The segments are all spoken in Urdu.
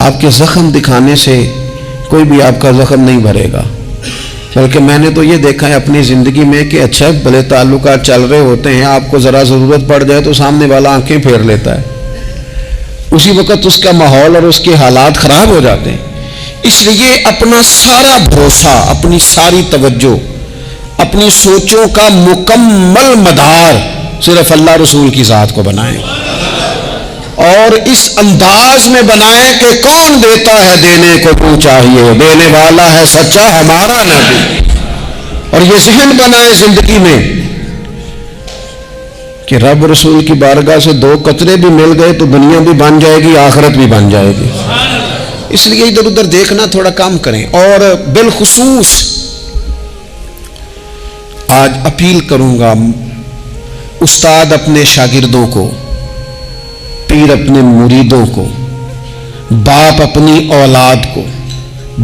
آپ کے زخم دکھانے سے کوئی بھی آپ کا زخم نہیں بھرے گا، بلکہ میں نے تو یہ دیکھا ہے اپنی زندگی میں کہ اچھا بھلے تعلقات چل رہے ہوتے ہیں، آپ کو ذرا ضرورت پڑ جائے تو سامنے والا آنکھیں پھیر لیتا ہے، اسی وقت اس کا ماحول اور اس کے حالات خراب ہو جاتے ہیں۔ اس لیے اپنا سارا بھروسہ، اپنی ساری توجہ، اپنی سوچوں کا مکمل مدار صرف اللہ رسول کی ذات کو بنائیں، اور اس انداز میں بنائیں کہ کون دیتا ہے دینے کو تو چاہیے، دینے والا ہے سچا ہمارا نبی۔ اور یہ ذہن بنائیں زندگی میں کہ رب رسول کی بارگاہ سے دو قطرے بھی مل گئے تو دنیا بھی بن جائے گی، آخرت بھی بن جائے گی۔ اس لیے ادھر ادھر دیکھنا تھوڑا کم کریں۔ اور بالخصوص آج اپیل کروں گا، استاد اپنے شاگردوں کو، پیر اپنے مریدوں کو، باپ اپنی اولاد کو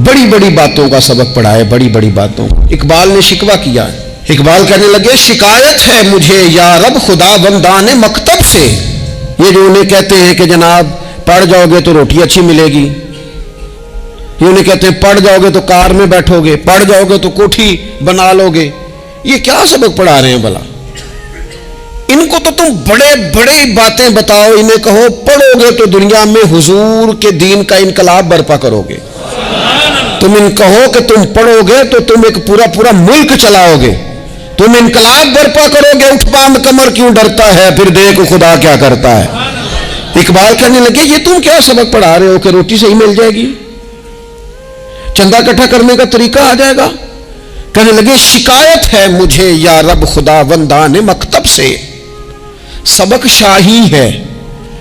بڑی بڑی باتوں کا سبق پڑھائے، بڑی بڑی باتوں۔ اقبال نے شکوہ کیا، اقبال کہنے لگے شکایت ہے مجھے یا رب خدا بندان مکتب سے۔ یہ جو انہیں کہتے ہیں کہ جناب پڑھ جاؤ گے تو روٹی اچھی ملے گی، یہ انہیں کہتے ہیں پڑھ جاؤ گے تو کار میں بیٹھو گے، پڑھ جاؤ گے تو کوٹھی بنا لو گے، یہ کیا سبق پڑھا رہے ہیں بھلا؟ ان کو تو تم بڑے بڑے باتیں بتاؤ، انہیں کہو پڑھو گے تو دنیا میں حضور کے دین کا انقلاب برپا کرو گے۔ تم ان کہو کہ تم پڑھو گے تو تم ایک پورا پورا ملک چلاؤ گے، تم انقلاب برپا کرو گے، اٹھ باندھ کمر کیوں ڈرتا ہے، پھر دیکھ خدا کیا کرتا ہے۔ اقبال کہنے لگے یہ تم کیا سبق پڑھا رہے ہو کہ روٹی صحیح مل جائے گی، چندہ اکٹھا کرنے کا طریقہ آ جائے گا؟ کہنے لگے شکایت ہے مجھے یا رب خدا بندان مکتب سے، سبق شاہی ہے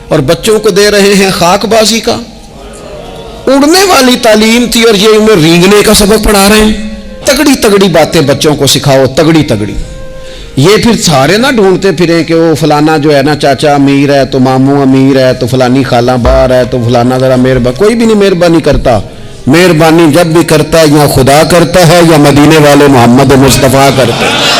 اور بچوں کو دے رہے ہیں خاک بازی کا۔ اڑنے والی تعلیم تھی اور یہ انہیں رینگنے کا سبق پڑھا رہے ہیں۔ تگڑی تگڑی باتیں بچوں کو سکھاؤ، تگڑی تگڑی۔ یہ پھر سارے نہ ڈھونڈتے پھریں کہ وہ فلانا جو ہے نا چاچا امیر ہے تو ماموں امیر ہے تو فلانی خالہ باہر ہے تو فلانا ذرا مہربانی۔ کوئی بھی نہیں مہربانی کرتا، مہربانی جب بھی کرتا ہے یا خدا کرتا ہے یا مدینے والے محمد مصطفیٰ کرتے ہیں۔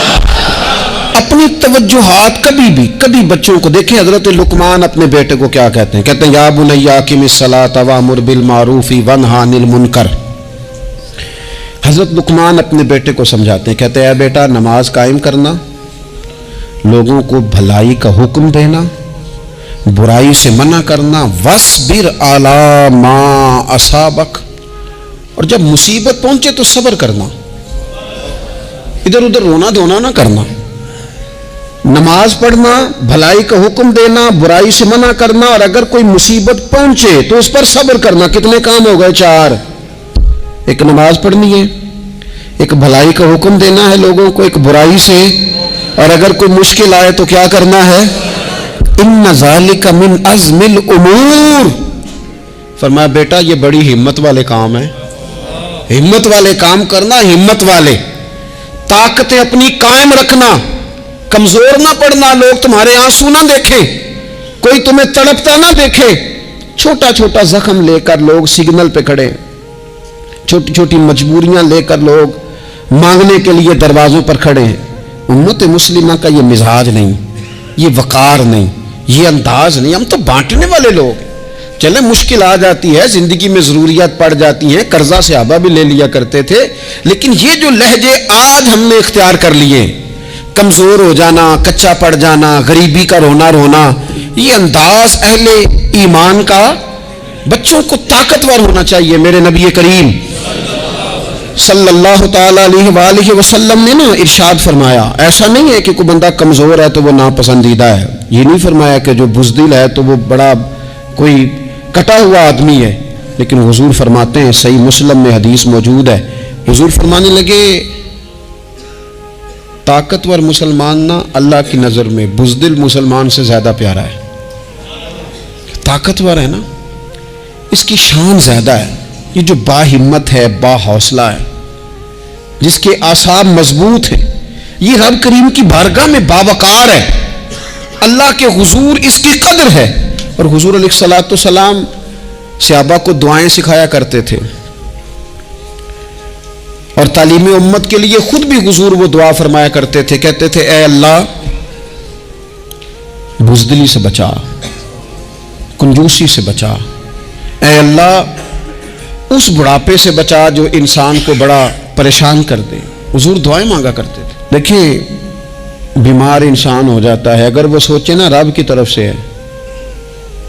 اپنی توجہات کبھی بچوں کو دیکھیں، حضرت لقمان اپنے بیٹے کو کیا کہتے ہیں؟ کہتے ہیں یا بنی اقم الصلاۃ وامر بالمعروف وانہا عن المنکر۔ حضرت لقمان اپنے بیٹے کو سمجھاتے ہیں، کہتے ہیں اے بیٹا نماز قائم کرنا، لوگوں کو بھلائی کا حکم دینا، برائی سے منع کرنا، وَاصْبِرْ عَلَىٰ مَا أَصَابَكَ، اور جب مصیبت پہنچے تو صبر کرنا، ادھر ادھر رونا دھونا نہ کرنا۔ نماز پڑھنا، بھلائی کا حکم دینا، برائی سے منع کرنا، اور اگر کوئی مصیبت پہنچے تو اس پر صبر کرنا۔ کتنے کام ہو گئے؟ 4۔ ایک نماز پڑھنی ہے، ایک بھلائی کا حکم دینا ہے لوگوں کو، ایک برائی سے، اور اگر کوئی مشکل آئے تو کیا کرنا ہے؟ ان ذالک من عزم الامور۔ فرمایا بیٹا یہ بڑی ہمت والے کام ہیں، ہمت والے کام کرنا، ہمت والے، طاقتیں اپنی قائم رکھنا، کمزور نہ پڑنا، لوگ تمہارے آنسو نہ دیکھیں، کوئی تمہیں تڑپتا نہ دیکھے۔ چھوٹا چھوٹا زخم لے کر لوگ سگنل پہ کھڑے، چھوٹی چھوٹی مجبوریاں لے کر لوگ مانگنے کے لیے دروازوں پر کھڑے ہیں۔ امت مسلمہ کا یہ مزاج نہیں، یہ وقار نہیں، یہ انداز نہیں۔ ہم تو بانٹنے والے لوگ ہیں۔ چلے مشکل آ جاتی ہے، زندگی میں ضروریات پڑ جاتی ہیں، قرضہ صحابہ بھی لے لیا کرتے تھے، لیکن یہ جو لہجے آج ہم نے اختیار کر لیے، کمزور ہو جانا، کچا پڑ جانا، غریبی کا رونا رونا، یہ انداز اہل ایمان کا۔ بچوں کو طاقتور ہونا چاہیے۔ میرے نبی کریم صلی اللہ تعالی علیہ وآلہ وسلم نے نا ارشاد فرمایا، ایسا نہیں ہے کہ کوئی بندہ کمزور ہے تو وہ ناپسندیدہ ہے، یہ نہیں فرمایا کہ جو بزدل ہے تو وہ بڑا کوئی کٹا ہوا آدمی ہے، لیکن حضور فرماتے ہیں، صحیح مسلم میں حدیث موجود ہے، حضور فرمانے لگے طاقتور مسلمان نا اللہ کی نظر میں بزدل مسلمان سے زیادہ پیارا ہے۔ طاقتور ہے نا، اس کی شان زیادہ ہے۔ یہ جو با ہمت ہے، با حوصلہ ہے، جس کے اعصاب مضبوط ہیں، یہ رب کریم کی بارگاہ میں باوقار ہے، اللہ کے حضور اس کی قدر ہے۔ اور حضور علیہ الصلوۃ والسلام صحابہ کو دعائیں سکھایا کرتے تھے، اور تعلیم امت کے لیے خود بھی حضور وہ دعا فرمایا کرتے تھے، کہتے تھے اے اللہ بزدلی سے بچا، کنجوسی سے بچا، اے اللہ اس بڑھاپے سے بچا جو انسان کو بڑا پریشان کر دے۔ حضور دعائیں مانگا کرتے تھے۔ دیکھیں بیمار انسان ہو جاتا ہے، اگر وہ سوچے نا رب کی طرف سے ہے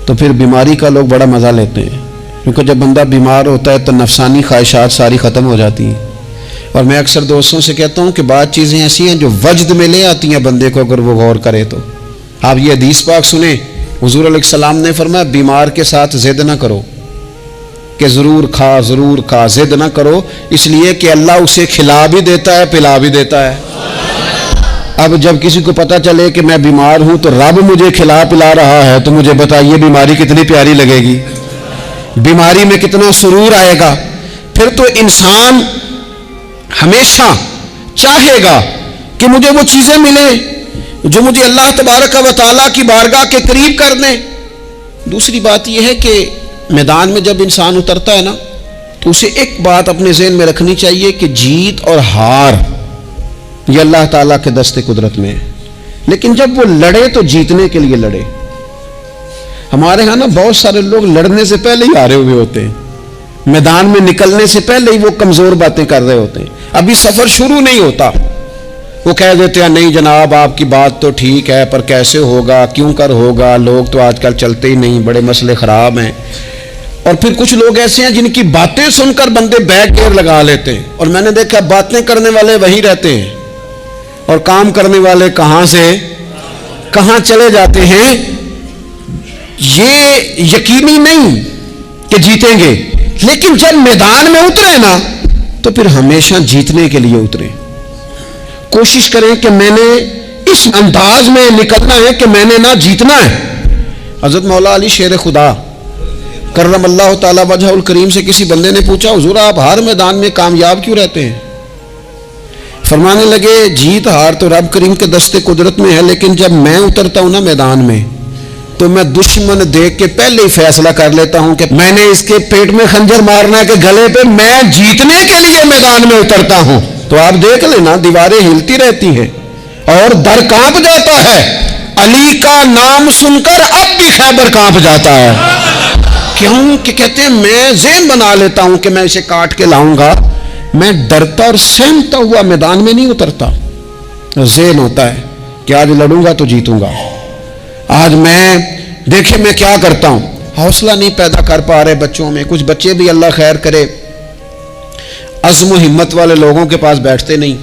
تو پھر بیماری کا لوگ بڑا مزہ لیتے ہیں، کیونکہ جب بندہ بیمار ہوتا ہے تو نفسانی خواہشات ساری ختم ہو جاتی ہیں۔ اور میں اکثر دوستوں سے کہتا ہوں کہ بعض چیزیں ایسی ہیں جو وجد میں لے آتی ہیں بندے کو، اگر وہ غور کرے تو۔ آپ یہ حدیث پاک سنیں، حضور علیہ السلام نے فرمایا بیمار کے ساتھ ضد نہ کرو کہ ضرور کھا، ضد نہ کرو، اس لیے کہ اللہ اسے کھلا بھی دیتا ہے پلا بھی دیتا ہے۔ اب جب کسی کو پتہ چلے کہ میں بیمار ہوں تو رب مجھے کھلا پلا رہا ہے تو مجھے بتائیے بیماری کتنی پیاری لگے گی، بیماری میں کتنا سرور آئے گا۔ پھر تو انسان ہمیشہ چاہے گا کہ مجھے وہ چیزیں ملیں جو مجھے اللہ تبارک و تعالیٰ کی بارگاہ کے قریب کر دیں۔ دوسری بات یہ ہے کہ میدان میں جب انسان اترتا ہے نا تو اسے ایک بات اپنے ذہن میں رکھنی چاہیے کہ جیت اور ہار یہ اللہ تعالیٰ کے دست قدرت میں ہے، لیکن جب وہ لڑے تو جیتنے کے لیے لڑے۔ ہمارے ہاں نا بہت سارے لوگ لڑنے سے پہلے ہی ہارے ہوئے ہوتے ہیں، میدان میں نکلنے سے پہلے ہی وہ کمزور باتیں کر رہے ہوتے ہیں، ابھی سفر شروع نہیں ہوتا وہ کہہ دیتے ہیں نہیں جناب آپ کی بات تو ٹھیک ہے پر کیسے ہوگا، کیوں کر ہوگا، لوگ تو آج کل چلتے ہی نہیں، بڑے مسئلے خراب ہیں۔ اور پھر کچھ لوگ ایسے ہیں جن کی باتیں سن کر بندے بیک گیئر لگا لیتے ہیں، اور میں نے دیکھا باتیں کرنے والے وہیں رہتے ہیں اور کام کرنے والے کہاں سے کہاں چلے جاتے ہیں۔ یہ یقینی نہیں کہ جیتیں گے، لیکن جب میدان میں اترے نا تو پھر ہمیشہ جیتنے کے لیے اترے۔ کوشش کریں کہ میں نے اس انداز میں نکلنا ہے کہ میں نے نہ جیتنا ہے۔ حضرت مولا علی شیر خدا کرم اللہ تعالیٰ وجہ الکریم سے کسی بندے نے پوچھا حضور آپ ہر میدان میں کامیاب کیوں رہتے ہیں؟ فرمانے لگے جیت ہار تو رب کریم کے دست قدرت میں ہے، لیکن جب میں اترتا ہوں نا میدان میں تو میں دشمن دیکھ کے پہلے ہی فیصلہ کر لیتا ہوں کہ میں نے اس کے پیٹ میں خنجر مارنا ہے کہ گلے پہ، میں جیتنے کے لیے میدان میں اترتا ہوں۔ تو آپ دیکھ لینا دیواریں ہلتی رہتی ہیں اور در کانپ جاتا ہے، علی کا نام سن کر اب بھی خیبر کانپ جاتا ہے۔ کیوں کہ کہتے ہیں میں ذہن بنا لیتا ہوں کہ میں اسے کاٹ کے لاؤں گا، میں ڈرتا اور سہمتا ہوا میدان میں نہیں اترتا۔ ذہن ہوتا ہے کہ آج لڑوں گا تو جیتوں گا، آج میں دیکھیں میں کیا کرتا ہوں۔ حوصلہ نہیں پیدا کر پا رہے بچوں میں، کچھ بچے بھی اللہ خیر کرے عزم و ہمت والے لوگوں کے پاس بیٹھتے نہیں،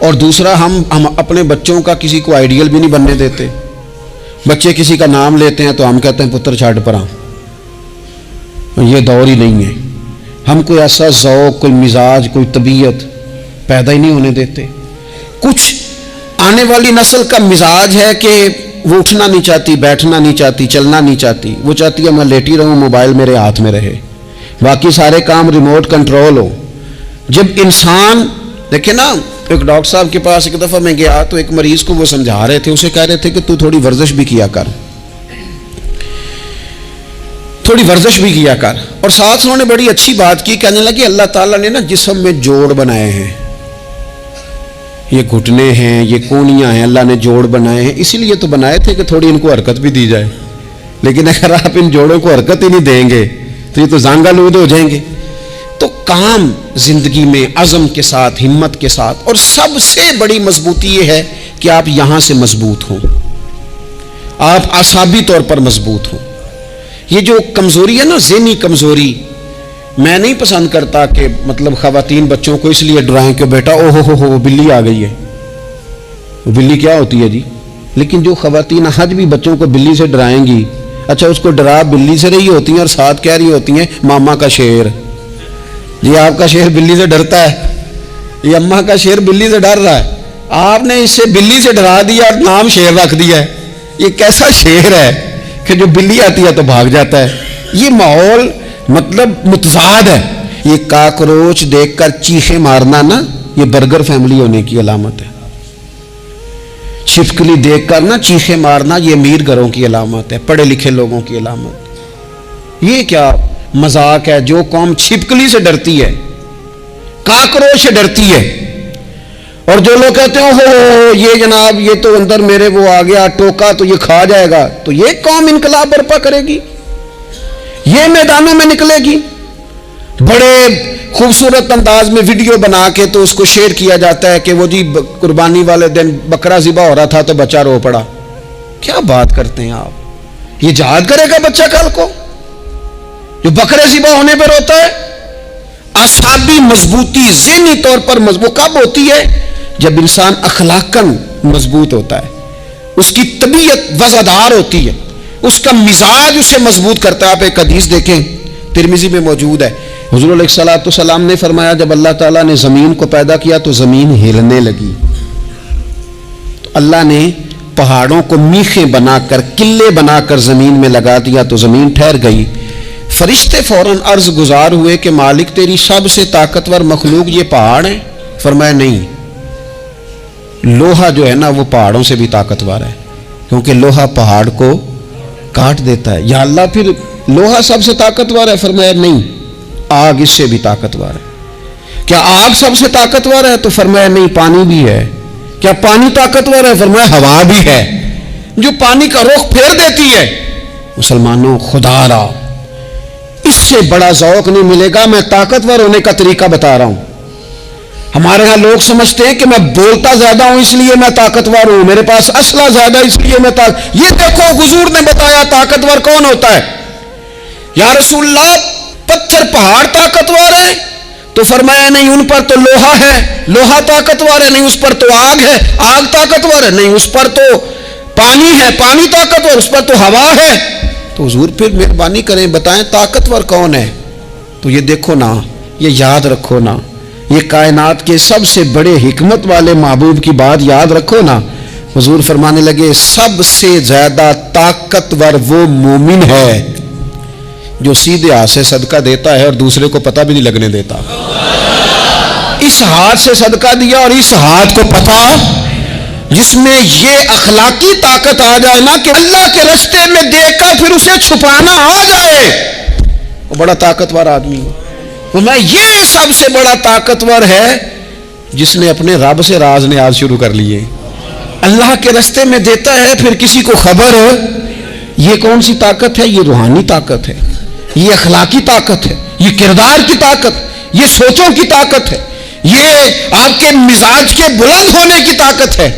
اور دوسرا ہم اپنے بچوں کا کسی کو آئیڈیل بھی نہیں بننے دیتے۔ بچے کسی کا نام لیتے ہیں تو ہم کہتے ہیں پتر چھاڑ پر یہ دور ہی نہیں ہے، ہم کوئی ایسا ذوق، کوئی مزاج، کوئی طبیعت پیدا ہی نہیں ہونے دیتے۔ کچھ آنے والی نسل کا مزاج ہے کہ وہ اٹھنا نہیں چاہتی، بیٹھنا نہیں چاہتی، چلنا نہیں چاہتی، وہ چاہتی ہے میں لیٹی رہوں، موبائل میرے ہاتھ میں رہے، باقی سارے کام ریموٹ کنٹرول ہو۔ جب انسان دیکھیں نا، ایک ڈاکٹر صاحب کے پاس ایک دفعہ میں گیا تو ایک مریض کو وہ سمجھا رہے تھے، اسے کہہ رہے تھے کہ تو تھوڑی ورزش بھی کیا کر، تھوڑی ورزش بھی کیا کر، اور ساتھ انہوں نے بڑی اچھی بات کی، کہنے لگے اللہ تعالیٰ نے نا جسم میں جوڑ بنائے ہیں، یہ گھٹنے ہیں، یہ کونیاں ہیں، اللہ نے جوڑ بنائے ہیں، اسی لیے تو بنائے تھے کہ تھوڑی ان کو حرکت بھی دی جائے، لیکن اگر آپ ان جوڑوں کو حرکت ہی نہیں دیں گے تو یہ تو زانگا لود ہو جائیں گے۔ تو کام زندگی میں عزم کے ساتھ، ہمت کے ساتھ، اور سب سے بڑی مضبوطی یہ ہے کہ آپ یہاں سے مضبوط ہوں، آپ اعصابی طور پر مضبوط ہوں۔ یہ جو کمزوری ہے نا، ذہنی کمزوری، میں نہیں پسند کرتا کہ مطلب خواتین بچوں کو اس لیے ڈرائیں کہ بیٹا او ہو بلی آ گئی ہے۔ وہ بلی کیا ہوتی ہے جی؟ لیکن جو خواتین آج بھی بچوں کو بلی سے ڈرائیں گی، اچھا اس کو ڈرا بلی سے رہی ہوتی ہیں اور ساتھ کہہ رہی ہوتی ہیں ماما کا شیر، جی آپ کا شیر بلی سے ڈرتا ہے، یہ اماں کا شیر بلی سے ڈر رہا ہے، آپ نے اس سے بلی سے ڈرا دیا اور نام شیر رکھ دیا ہے۔ یہ کیسا شیر ہے کہ جو بلی آتی ہے تو بھاگ جاتا ہے؟ یہ ماحول مطلب متضاد ہے۔ یہ کاکروچ دیکھ کر چیخیں مارنا نا، یہ برگر فیملی ہونے کی علامت ہے۔ چھپکلی دیکھ کر نا چیخیں مارنا، یہ امیر گھروں کی علامت ہے، پڑھے لکھے لوگوں کی علامت۔ یہ کیا مذاق ہے؟ جو قوم چھپکلی سے ڈرتی ہے، کاکروچ سے ڈرتی ہے، اور جو لوگ کہتے ہیں ہو یہ جناب یہ تو اندر میرے وہ آ گیا ٹوکا تو یہ کھا جائے گا، تو یہ قوم انقلاب برپا کرے گی؟ یہ میدانوں میں نکلے گی. بڑے خوبصورت انداز میں ویڈیو بنا کے تو اس کو شیئر کیا جاتا ہے کہ وہ جی قربانی والے دن بکرا ذبح ہو رہا تھا تو بچہ رو پڑا. کیا بات کرتے ہیں آپ؟ یہ جہاد کرے گا بچہ کل کو جو بکرے ذبح ہونے پر روتا ہے؟ اعصابی مضبوطی ذہنی طور پر مضبوط کب ہوتی ہے؟ جب انسان اخلاقاً مضبوط ہوتا ہے، اس کی طبیعت وزادار ہوتی ہے، اس کا مزاج اسے مضبوط کرتا ہے. آپ ایک حدیث دیکھیں ترمذی میں موجود ہے. حضور علیہ الصلوۃ والسلام نے فرمایا جب اللہ تعالیٰ نے زمین کو پیدا کیا تو زمین ہلنے لگی. تو اللہ نے پہاڑوں کو میخیں بنا کر قلعے بنا کر زمین میں لگا دیا تو زمین ٹھہر گئی. فرشتے فوراً عرض گزار ہوئے کہ مالک تیری سب سے طاقتور مخلوق یہ پہاڑ ہیں؟ فرمایا نہیں، لوہا جو ہے نا وہ پہاڑوں سے بھی طاقتور ہے، کیونکہ لوہا پہاڑ کو کاٹ دیتا ہے. یا اللہ پھر لوہا سب سے طاقتور ہے؟ فرمایا نہیں، آگ اس سے بھی طاقتور ہے. کیا آگ سب سے طاقتور ہے؟ تو فرمایا نہیں، پانی بھی ہے. کیا پانی طاقتور ہے؟ فرمایا ہوا بھی ہے جو پانی کا رخ پھیر دیتی ہے. مسلمانوں خدا را اس سے بڑا ذوق نہیں ملے گا. میں طاقتور ہونے کا طریقہ بتا رہا ہوں. ہمارے ہاں لوگ سمجھتے ہیں کہ میں بولتا زیادہ ہوں اس لیے میں طاقتور ہوں، میرے پاس اسلحہ زیادہ اس لیے میں یہ دیکھو حضور نے بتایا طاقتور کون ہوتا ہے. یا رسول اللہ پتھر پہاڑ طاقتور ہے؟ تو فرمایا نہیں، ان پر تو لوہا ہے، لوہا طاقتور ہے. نہیں، اس پر تو آگ ہے، آگ طاقتور ہے. نہیں، اس پر تو پانی ہے، پانی طاقتور. اس پر تو ہوا ہے. تو حضور پھر مہربانی کریں بتائیں طاقتور کون ہے؟ تو یہ دیکھو نا، یہ یاد رکھو نا، یہ کائنات کے سب سے بڑے حکمت والے محبوب کی بات یاد رکھو نا. حضور فرمانے لگے سب سے زیادہ طاقتور وہ مومن ہے جو سیدھے ہاتھ سے صدقہ دیتا ہے اور دوسرے کو پتہ بھی نہیں لگنے دیتا. اس ہاتھ سے صدقہ دیا اور اس ہاتھ کو پتہ، جس میں یہ اخلاقی طاقت آ جائے نا کہ اللہ کے رستے میں دیکھ کر پھر اسے چھپانا آ جائے، وہ بڑا طاقتور آدمی ہے. میں یہ سب سے بڑا طاقتور ہے جس نے اپنے رب سے راز نیاز شروع کر لیے. اللہ کے رستے میں دیتا ہے پھر کسی کو خبر. یہ کون سی طاقت ہے؟ یہ روحانی طاقت ہے، یہ اخلاقی طاقت ہے، یہ کردار کی طاقت، یہ سوچوں کی طاقت ہے، یہ آپ کے مزاج کے بلند ہونے کی طاقت ہے.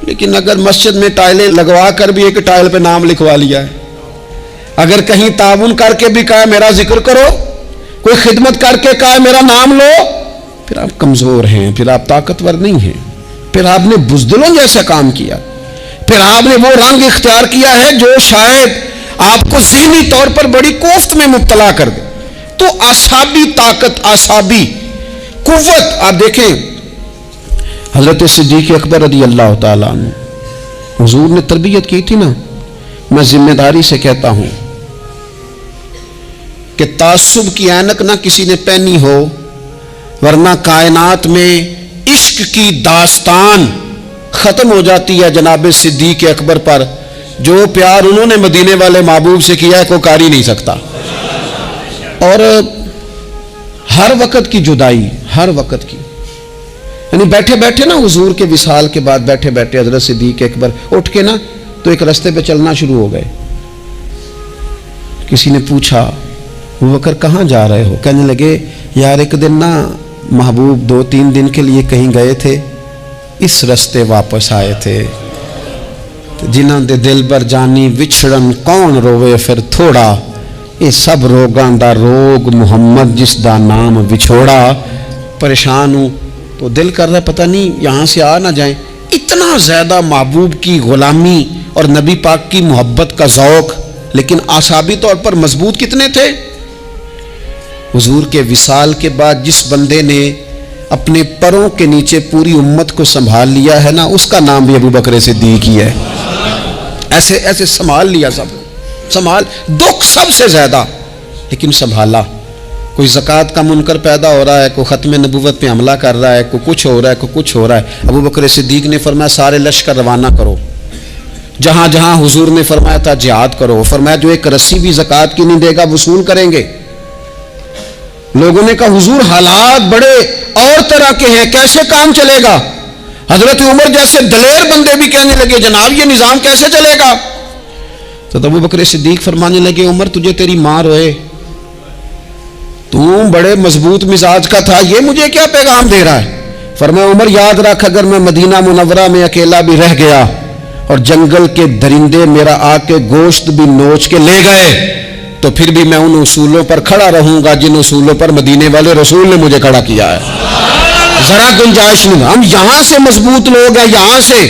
لیکن اگر مسجد میں ٹائلیں لگوا کر بھی ایک ٹائل پہ نام لکھوا لیا ہے، اگر کہیں تعاون کر کے بھی کہا میرا ذکر کرو، کوئی خدمت کر کے کہا میرا نام لو، پھر آپ کمزور ہیں، پھر آپ طاقتور نہیں ہیں، پھر آپ نے بزدلوں جیسا کام کیا، پھر آپ نے وہ رنگ اختیار کیا ہے جو شاید آپ کو ذہنی طور پر بڑی کوفت میں مبتلا کر دے. تو اعصابی طاقت، اعصابی قوت. آپ دیکھیں حضرت صدیق اکبر رضی اللہ تعالیٰ عنہ، حضور نے تربیت کی تھی نا. میں ذمہ داری سے کہتا ہوں کہ تعصب کی اینک نہ کسی نے پہنی ہو، ورنہ کائنات میں عشق کی داستان ختم ہو جاتی ہے جناب صدیق اکبر پر. جو پیار انہوں نے مدینے والے محبوب سے کیا ہے کوئی کر ہی نہیں سکتا. اور ہر وقت کی جدائی، ہر وقت کی، یعنی بیٹھے بیٹھے نا حضور کے وصال کے بعد بیٹھے بیٹھے حضرت صدیق اکبر اٹھ کے نا تو ایک رستے پہ چلنا شروع ہو گئے. کسی نے پوچھا ابو بکر کہاں جا رہے ہو؟ کہنے لگے یار ایک دن نا محبوب 2-3 دن کے لیے کہیں گئے تھے، اس رستے واپس آئے تھے. جنہاں دے دل بر جانی وچھڑن کون روے پھر تھوڑا، یہ سب روگاں دا روگ محمد جس دا نام وچھوڑا. پریشان ہوں تو دل کر رہا ہے پتہ نہیں یہاں سے آ نہ جائیں. اتنا زیادہ محبوب کی غلامی اور نبی پاک کی محبت کا ذوق، لیکن اعصابی طور پر مضبوط کتنے تھے. حضور کے وصال کے بعد جس بندے نے اپنے پروں کے نیچے پوری امت کو سنبھال لیا ہے نا، اس کا نام بھی ابو بکر صدیق ہی ہے. ایسے ایسے سنبھال لیا، سب سنبھال، دکھ سب سے زیادہ لیکن سنبھالا. کوئی زکوٰۃ کا منکر پیدا ہو رہا ہے، کوئی ختم نبوت پہ حملہ کر رہا ہے، کوئی کچھ ہو رہا ہے، کوئی کچھ ہو رہا ہے. ابو بکر صدیق نے فرمایا سارے لشکر روانہ کرو، جہاں جہاں حضور نے فرمایا تھا جہاد کرو. فرمایا جو ایک رسی بھی زکوٰۃ کی نہیں دے گا وصول کریں گے. لوگوں نے کہا حضور حالات بڑے اور طرح کے ہیں، کیسے کام چلے گا؟ حضرت عمر جیسے دلیر بندے بھی کہنے لگے جناب یہ نظام کیسے چلے گا؟ تو ابو بکر صدیق فرمانے لگے عمر تجھے تیری ماں روئے، تو بڑے مضبوط مزاج کا تھا، یہ مجھے کیا پیغام دے رہا ہے؟ فرمایا عمر یاد رکھ اگر میں مدینہ منورہ میں اکیلا بھی رہ گیا اور جنگل کے درندے میرا آ کے گوشت بھی نوچ کے لے گئے تو پھر بھی میں ان اصولوں پر کھڑا رہوں گا جن اصولوں پر مدینے والے رسول نے مجھے کھڑا کیا ہے، ذرا گنجائش نہیں۔ ہم یہاں سے مضبوط لوگ ہیں، یہاں سے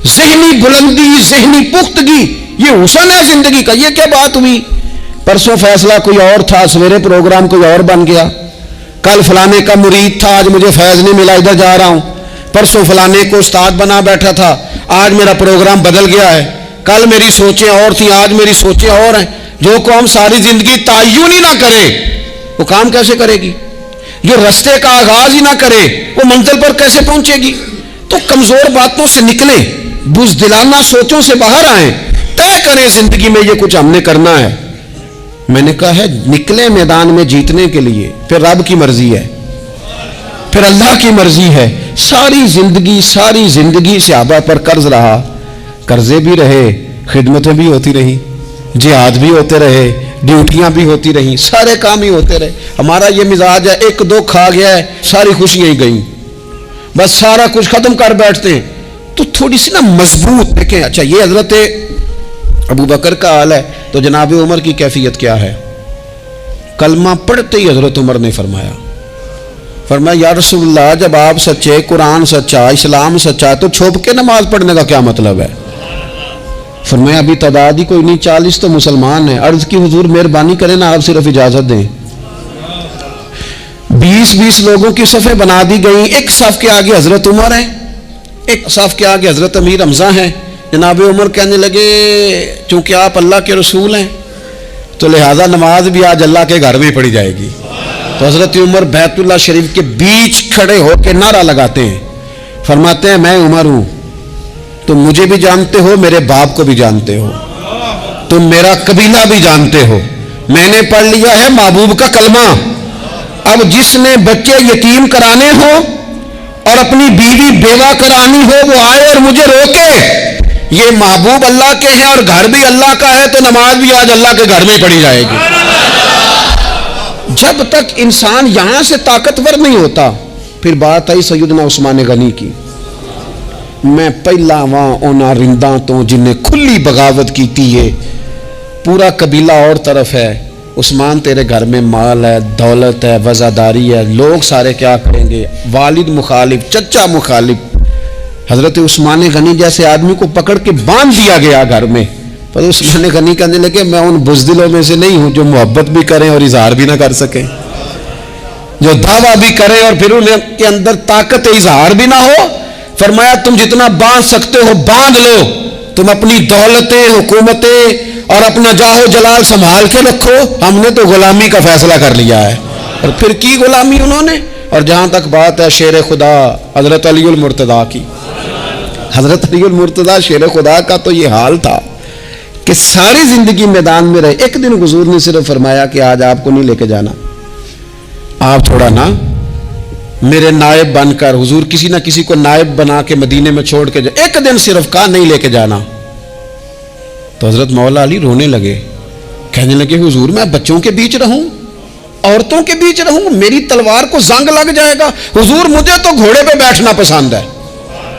ذہنی بلندی، ذہنی پختگی، یہ حسن ہے زندگی کا۔ یہ کیا بات ہوئی؟ پرسوں فیصلہ کوئی اور تھا، سویرے پروگرام کوئی اور بن گیا، کل فلانے کا مرید تھا، آج مجھے فیض نہیں ملا، ادھر جا رہا ہوں، پرسوں فلانے کو استاد بنا بیٹھا تھا، آج میرا پروگرام بدل گیا ہے، کل میری سوچیں اور تھیں، آج میری سوچیں اور ہیں۔ جو قوم ساری زندگی تعین ہی نہ کرے وہ کام کیسے کرے گی؟ جو رستے کا آغاز ہی نہ کرے وہ منزل پر کیسے پہنچے گی؟ تو کمزور باتوں سے نکلیں، بزدلانہ سوچوں سے باہر آئیں، طے کریں زندگی میں یہ کچھ ہم نے کرنا ہے۔ میں نے کہا ہے نکلے میدان میں جیتنے کے لیے، پھر رب کی مرضی ہے، پھر اللہ کی مرضی ہے۔ ساری زندگی صحابہ پر قرض رہا، قرضے بھی رہے، خدمتیں بھی ہوتی رہی، جہاد بھی ہوتے رہے، ڈیوٹیاں بھی ہوتی رہیں، سارے کام ہی ہوتے رہے۔ ہمارا یہ مزاج ہے ایک دو کھا گیا ہے ساری خوشیاں ہی گئیں، بس سارا کچھ ختم کر بیٹھتے ہیں۔ تو تھوڑی سی نا مضبوط دیکھیں۔ اچھا یہ حضرت ابو بکر کا حال ہے تو جناب عمر کی کیفیت کیا ہے؟ کلمہ پڑھتے ہی حضرت عمر نے فرمایا یا رسول اللہ جب آپ سچے، قرآن سچا، اسلام سچا، تو چھپ کے نماز پڑھنے کا کیا مطلب ہے؟ فرمایا ابھی تعداد ہی کوئی نہیں، 40 تو مسلمان ہیں۔ عرض کی حضور مہربانی کریں نا آپ صرف اجازت دیں۔ 20 لوگوں کی صفیں بنا دی گئیں، ایک صف کے آگے حضرت عمر ہیں، ایک صف کے آگے حضرت امیر حمزہ ہیں۔ جناب عمر کہنے لگے چونکہ آپ اللہ کے رسول ہیں تو لہذا نماز بھی آج اللہ کے گھر میں پڑھی جائے گی۔ تو حضرت عمر بیت اللہ شریف کے بیچ کھڑے ہو کے نعرہ لگاتے ہیں، فرماتے ہیں میں عمر ہوں، تم مجھے بھی جانتے ہو، میرے باپ کو بھی جانتے ہو، تم میرا قبیلہ بھی جانتے ہو، میں نے پڑھ لیا ہے محبوب کا کلمہ۔ اب جس نے بچے یتیم کرانے ہو اور اپنی بیوی بیوہ کرانی ہو وہ آئے اور مجھے روکے، یہ محبوب اللہ کے ہیں اور گھر بھی اللہ کا ہے تو نماز بھی آج اللہ کے گھر میں پڑھی جائے گی۔ جب تک انسان یہاں سے طاقتور نہیں ہوتا، پھر بات آئی سیدنا عثمان غنی کی، میں پہلا وہاں اونا رنداں تو جن نے کھلی بغاوت کی تھی، ہے پورا قبیلہ اور طرف ہے، عثمان تیرے گھر میں مال ہے، دولت ہے، وزاداری ہے، لوگ سارے کیا کریں گے، والد مخالف، چچا مخالف۔ حضرت عثمان غنی جیسے آدمی کو پکڑ کے باندھ دیا گیا گھر میں، پر عثمان غنی کہنے لگے میں ان بزدلوں میں سے نہیں ہوں جو محبت بھی کریں اور اظہار بھی نہ کر سکیں، جو دعویٰ بھی کریں اور پھر ان کے اندر طاقت اظہار بھی نہ ہو۔ فرمایا تم جتنا باندھ سکتے ہو باندھ لو، تم اپنی دولتیں، حکومتیں اور اپنا جاہ و جلال سنبھال کے رکھو، ہم نے تو غلامی کا فیصلہ کر لیا ہے۔ اور پھر کی غلامی انہوں نے۔ اور جہاں تک بات ہے شیر خدا حضرت علی المرتضیٰ کی، حضرت علی المرتضیٰ شیر خدا کا تو یہ حال تھا کہ ساری زندگی میدان میں رہے۔ ایک دن حضور نے صرف فرمایا کہ آج آپ کو نہیں لے کے جانا، آپ تھوڑا نا میرے نائب بن کر، حضور کسی نہ کسی کو نائب بنا کے مدینے میں چھوڑ کے جائے، ایک دن صرف کہا نہیں لے کے جانا۔ تو حضرت مولا علی رونے لگے، کہنے لگے حضور میں بچوں کے بیچ رہوں، عورتوں کے بیچ رہوں، میری تلوار کو زنگ لگ جائے گا، حضور مجھے تو گھوڑے پہ بیٹھنا پسند ہے۔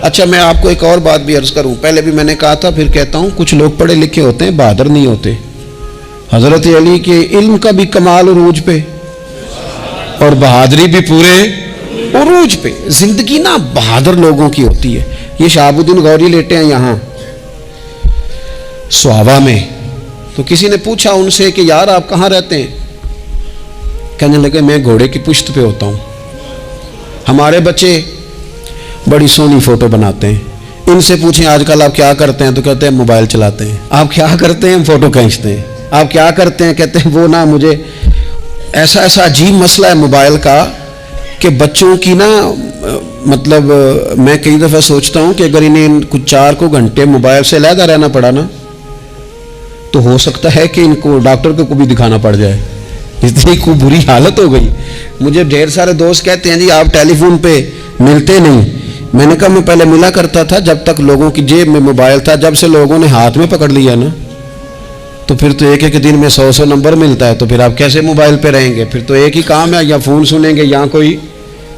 اچھا میں آپ کو ایک اور بات بھی عرض کروں، پہلے بھی میں نے کہا تھا پھر کہتا ہوں، کچھ لوگ پڑھے لکھے ہوتے ہیں بہادر نہیں ہوتے۔ حضرت علی کے علم کا بھی کمال عروج پہ اور بہادری بھی پورے عروج پہ۔ زندگی نا بہادر لوگوں کی ہوتی ہے۔ یہ شہاب الدین غوری لیٹے ہیں یہاں سوابا میں، تو کسی نے پوچھا ان سے کہ یار آپ کہاں رہتے ہیں؟ کہنے لگے میں گھوڑے کی پشت پہ ہوتا ہوں، ہمارے بچے بڑی سونی فوٹو بناتے ہیں، ان سے پوچھیں آج کل آپ کیا کرتے ہیں تو کہتے ہیں موبائل چلاتے ہیں۔ آپ کیا کرتے ہیں؟ فوٹو کھینچتے ہیں۔ آپ کیا کرتے ہیں؟ کہتے ہیں وہ نا مجھے ایسا عجیب مسئلہ ہے موبائل کا کہ بچوں کی نا مطلب میں کئی دفعہ سوچتا ہوں کہ اگر انہیں کچھ 4 گھنٹے موبائل سے علیحدہ رہنا پڑا نا تو ہو سکتا ہے کہ ان کو ڈاکٹر کو بھی دکھانا پڑ جائے، اتنی کو بری حالت ہو گئی۔ مجھے ڈھیر سارے دوست کہتے ہیں جی آپ ٹیلی فون پہ ملتے نہیں۔ میں نے کہا میں پہلے ملا کرتا تھا جب تک لوگوں کی جیب میں موبائل تھا، جب سے لوگوں نے ہاتھ میں پکڑ لیا نا تو پھر تو ایک دن میں 100 نمبر ملتا ہے، تو پھر آپ کیسے موبائل پہ رہیں گے؟ پھر تو ایک ہی کام ہے، یا فون سنیں گے یا کوئی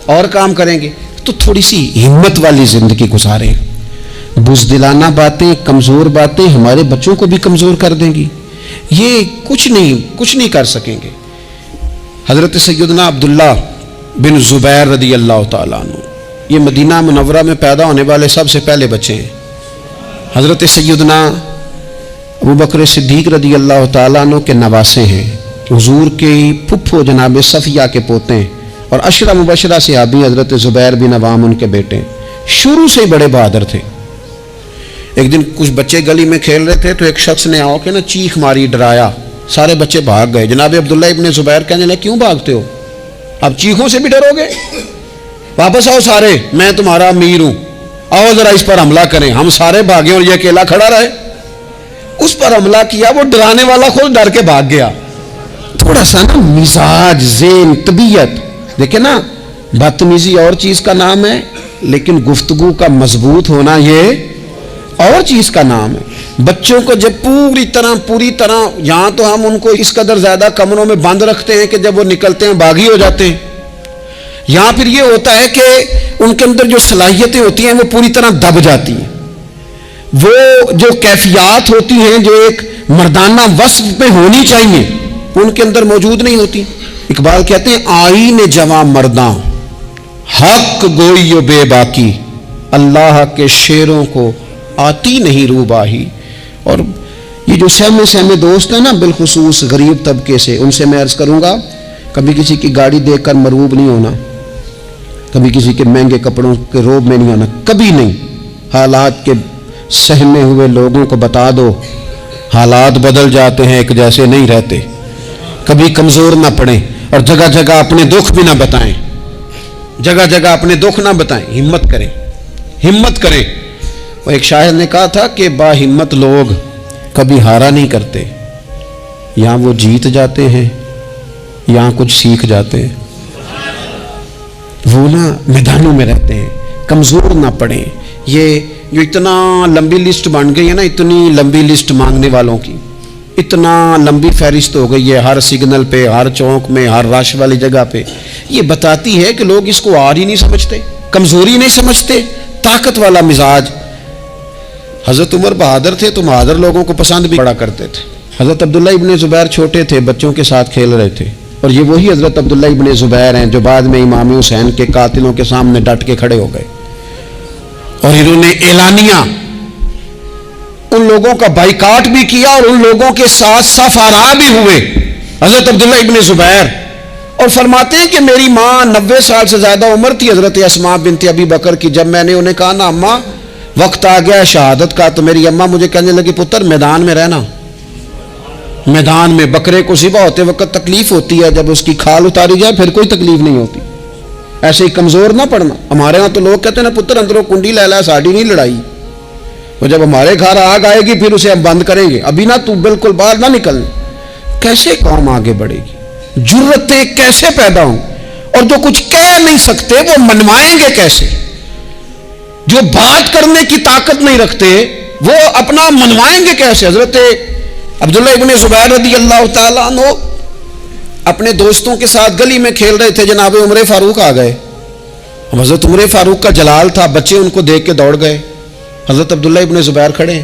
اور کام کریں گے۔ تو تھوڑی سی ہمت والی زندگی گزاریں۔ بزدلانہ باتیں، کمزور باتیں ہمارے بچوں کو بھی کمزور کر دیں گی، یہ کچھ نہیں کر سکیں گے۔ حضرت سیدنا عبداللہ بن زبیر رضی اللہ تعالیٰ عنہ، یہ مدینہ منورہ میں پیدا ہونے والے سب سے پہلے بچے ہیں۔ حضرت سیدنا ابوبکر صدیق رضی اللہ تعالیٰ عنہ کے نواسے ہیں، حضور کے پھپھو جناب صفیہ کے پوتے ہیں، اور عشرہ مبشرہ صحابی حضرت زبیر بن عوام ان کے بیٹے ہیں۔ شروع سے ہی بڑے بہادر تھے۔ ایک دن کچھ بچے گلی میں کھیل رہے تھے تو ایک شخص نے آ کے نا چیخ ماری، ڈرایا، سارے بچے بھاگ گئے۔ جناب عبداللہ ابن زبیر کہنے لگے کیوں بھاگتے ہو؟ اب چیخوں سے بھی ڈرو گے؟ واپس آؤ سارے، میں تمہارا امیر ہوں، آؤ ذرا اس پر حملہ کریں۔ ہم سارے بھاگے اور یہ اکیلا کھڑا رہے۔ اس پر حملہ کیا، وہ ڈرانے والا خود ڈر کے بھاگ گیا۔ تھوڑا سا نا مزاج، ذہن، طبیعت، دیکھیں نا، بدتمیزی اور چیز کا نام ہے، لیکن گفتگو کا مضبوط ہونا یہ اور چیز کا نام ہے۔ بچوں کو جب پوری طرح یہاں تو ہم ان کو اس قدر زیادہ کمروں میں بند رکھتے ہیں کہ جب وہ نکلتے ہیں باغی ہو جاتے ہیں۔ یہاں پھر یہ ہوتا ہے کہ ان کے اندر جو صلاحیتیں ہوتی ہیں وہ پوری طرح دب جاتی ہیں، وہ جو کیفیات ہوتی ہیں جو ایک مردانہ وصف پہ ہونی چاہیے ان کے اندر موجود نہیں ہوتی۔ اقبال کہتے ہیں آئین جواں مرداں حق گوئی و بے باکی، اللہ کے شیروں کو آتی نہیں روباہی۔ اور یہ جو سہمے دوست ہیں نا، بالخصوص غریب طبقے سے، ان سے میں عرض کروں گا کبھی کسی کی گاڑی دیکھ کر مرعوب نہیں ہونا، کبھی کسی کے مہنگے کپڑوں کے روب میں نہیں ہونا، کبھی نہیں۔ حالات کے سہمے ہوئے لوگوں کو بتا دو حالات بدل جاتے ہیں، ایک جیسے نہیں رہتے۔ کبھی کمزور نہ پڑیں اور جگہ جگہ اپنے دکھ بھی نہ بتائیں، جگہ جگہ اپنے دکھ نہ بتائیں، ہمت کریں، ہمت کریں۔ وہ ایک شاعر نے کہا تھا کہ با ہمت لوگ کبھی ہارا نہیں کرتے، یہاں وہ جیت جاتے ہیں، یہاں کچھ سیکھ جاتے ہیں۔ وہ نا میدانوں میں رہتے ہیں، کمزور نہ پڑیں۔ یہ جو اتنا لمبی لسٹ بن گئی ہے نا، اتنی لمبی لسٹ مانگنے والوں کی، اتنا لمبی فہرست ہو گئی ہے ہر سگنل پہ، ہر چوک میں، ہر رش والی جگہ پہ، یہ بتاتی ہے کہ لوگ اس کو آر ہی نہیں سمجھتے، کمزوری نہیں سمجھتے، طاقت والا مزاج۔ حضرت عمر بہادر تھے تو بہادر لوگوں کو پسند بھی بڑا کرتے تھے۔ حضرت عبداللہ ابن زبیر چھوٹے تھے، بچوں کے ساتھ کھیل رہے تھے، اور یہ وہی حضرت عبداللہ ابن زبیر ہیں جو بعد میں امام حسین کے قاتلوں کے سامنے ڈٹ کے کھڑے ہو گئے، اور انہوں نے اعلانیہ ان لوگوں کا بائیکاٹ بھی کیا اور ان لوگوں کے ساتھ صف آرا بھی ہوئے، حضرت عبداللہ ابن زبیر۔ اور فرماتے ہیں کہ میری ماں 90 سال سے زیادہ عمر تھی حضرت اسماء بنت ابی بکر کی، جب میں نے انہیں کہا نا اماں وقت آ گیا شہادت کا، تو میری اماں مجھے کہنے لگی پتر میدان میں رہنا، میدان میں بکرے کو ذبح ہوتے وقت تکلیف ہوتی ہے، جب اس کی کھال اتاری جائے پھر کوئی تکلیف نہیں ہوتی، ایسے ہی کمزور نہ پڑنا۔ ہمارے ہاں تو لوگ کہتے ہیں نا پتر اندروں کنڈی لے لا، ساڑی نہیں لڑائی، وہ جب ہمارے گھر آگ آئے گی پھر اسے ہم بند کریں گے، ابھی نہ تو بالکل باہر نہ نکلنا۔ کیسے قوم آگے بڑھے گی؟ جرتیں کیسے پیدا ہوں؟ اور جو کچھ کہہ نہیں سکتے وہ منوائیں گے کیسے؟ جو بات کرنے کی طاقت نہیں رکھتے وہ اپنا منوائیں گے کیسے؟ حضرت عبداللہ ابن زبیر رضی اللہ تعالیٰ عنہ اپنے دوستوں کے ساتھ گلی میں کھیل رہے تھے، جناب عمر فاروق آ گئے۔ حضرت عمر فاروق کا جلال تھا، بچے ان کو دیکھ کے دوڑ گئے، حضرت عبداللہ ابن زبیر کھڑے ہیں۔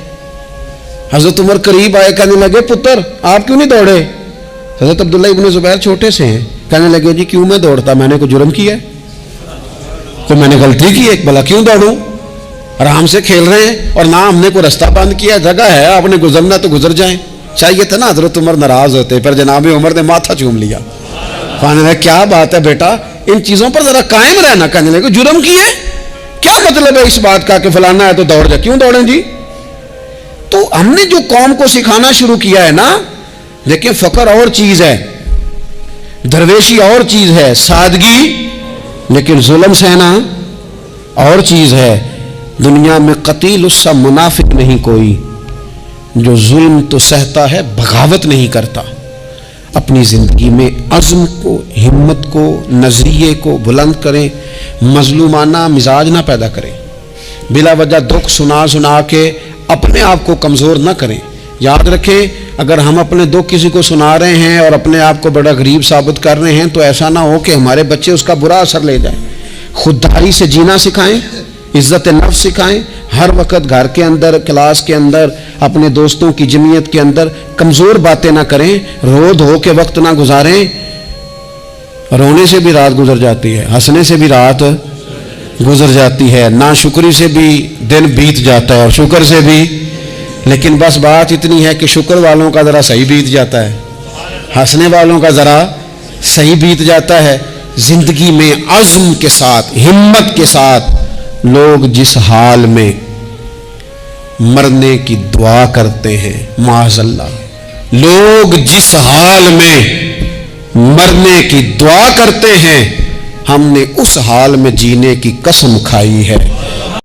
حضرت عمر قریب آئے، کہنے لگے پتر آپ کیوں نہیں دوڑے؟ حضرت عبداللہ ابن زبیر چھوٹے سے ہیں، کہنے لگے جی کیوں میں دوڑتا، میں نے کوئی جرم کیا ہے، کوئی میں نے غلطی کی ہے، بھلا کیوں دوڑوں؟ آرام سے کھیل رہے ہیں اور نہ ہم نے کوئی رستہ بند کیا، جگہ ہے، آپ نے گزرنا تو گزر جائیں۔ چاہیے تھا نا حضرت عمر ناراض ہوتے، پر جناب عمر نے ماتھا چوم لیا، کہنے لگے کیا بات ہے بیٹا، ان چیزوں پر ذرا قائم رہنا۔ کہنے لگے جرم کیے، کیا مطلب ہے اس بات کا کہ فلانا ہے تو دوڑ جا، کیوں دوڑیں جی؟ تو ہم نے جو قوم کو سکھانا شروع کیا ہے نا، دیکھیں فقر اور چیز ہے، درویشی اور چیز ہے، سادگی، لیکن ظلم سہنا اور چیز ہے۔ دنیا میں قتیل اس سا منافق نہیں کوئی جو ظلم تو سہتا ہے بغاوت نہیں کرتا۔ اپنی زندگی میں عزم کو، ہمت کو، نظریے کو بلند کریں، مظلومانہ مزاج نہ پیدا کریں، بلا وجہ دکھ سنا کے اپنے آپ کو کمزور نہ کریں۔ یاد رکھیں اگر ہم اپنے دکھ کسی کو سنا رہے ہیں اور اپنے آپ کو بڑا غریب ثابت کر رہے ہیں تو ایسا نہ ہو کہ ہمارے بچے اس کا برا اثر لے جائیں. خودداری سے جینا سکھائیں, عزت نفس سکھائیں. ہر وقت گھر کے اندر, کلاس کے اندر, اپنے دوستوں کی جمعیت کے اندر کمزور باتیں نہ کریں, رو دھو کے وقت نہ گزاریں. رونے سے بھی رات گزر جاتی ہے, ہنسنے سے بھی رات گزر جاتی ہے, ناشکری سے بھی دن بیت جاتا ہے اور شکر سے بھی. لیکن بس بات اتنی ہے کہ شکر والوں کا ذرا صحیح بیت جاتا ہے, ہنسنے والوں کا ذرا صحیح بیت جاتا ہے. زندگی میں عزم کے ساتھ, ہمت کے ساتھ لوگ جس حال میں مرنے کی دعا کرتے ہیں, معاذ اللہ, لوگ جس حال میں مرنے کی دعا کرتے ہیں, ہم نے اس حال میں جینے کی قسم کھائی ہے.